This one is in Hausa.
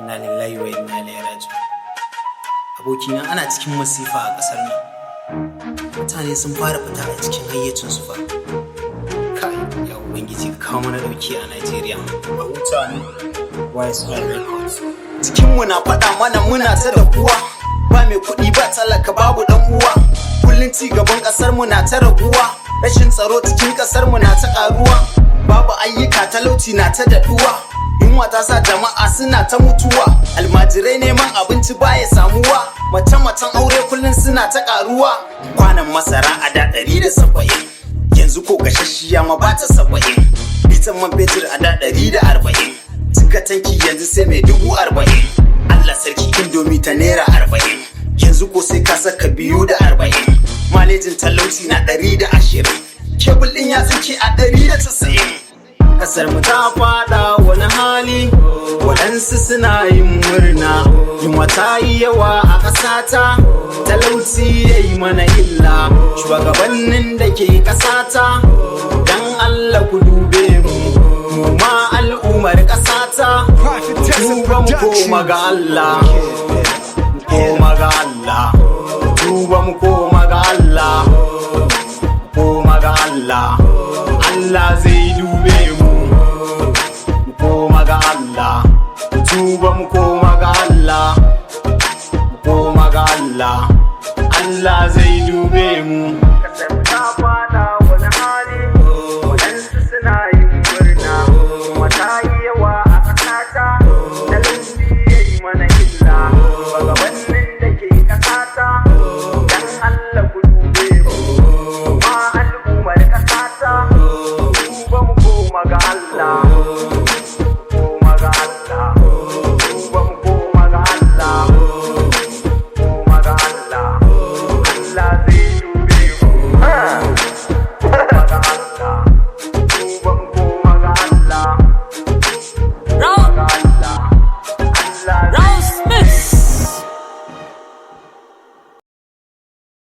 Inna lillahi wa inna ilaihi raji'un. Abokina ana cikin masifa a ƙasar nan. Mutane sun fara fita a cikin hayyacinsu fa. Kai, ya Ubangiji ka kawo mana ɗauki a Najeriya. A huta ne. YSL Records. Cikinmu na faɗa mana muna ta da kuwa. Ba mai kuɗi ba talaka babu ɗan uwa. Kullum ci gaban ƙasarmu na ta raguwa. Rashin tsaro cikin ƙasarmu na ta ƙaruwa. Babu ayyuka talauci na ta daɗuwa. Yunwa ta sa jama'a suna ta mutuwa. Almajirai neman abinci baya samuwa. Mace-macen aure kullum suna ta ƙaruwa. Kwanan masara a da 170. Yanzu ko gashashiya ma ba ta 70. Litan man fetur a da 140. Cika tanki yanzu sai mai 40,000. Allah sarki indomi ta naira 40. Yanzu ko sai ka saka 240. Malejin talauci na 120. Kebul ɗin ya tsinke a 190. Kasar mu ta fada wani hali, waɗansu suna yin murna. Yunwa ta yi yawa a ƙasata, talauci ya yi mana illa. Shugabannin da ke ƙasata, dan Allah ku dube mu ma al'ummar ƙasata. Tuba mu koma ga Allah, koma ga Allah. Tuba mu koma ga Allah, koma ga Allah. Allah zai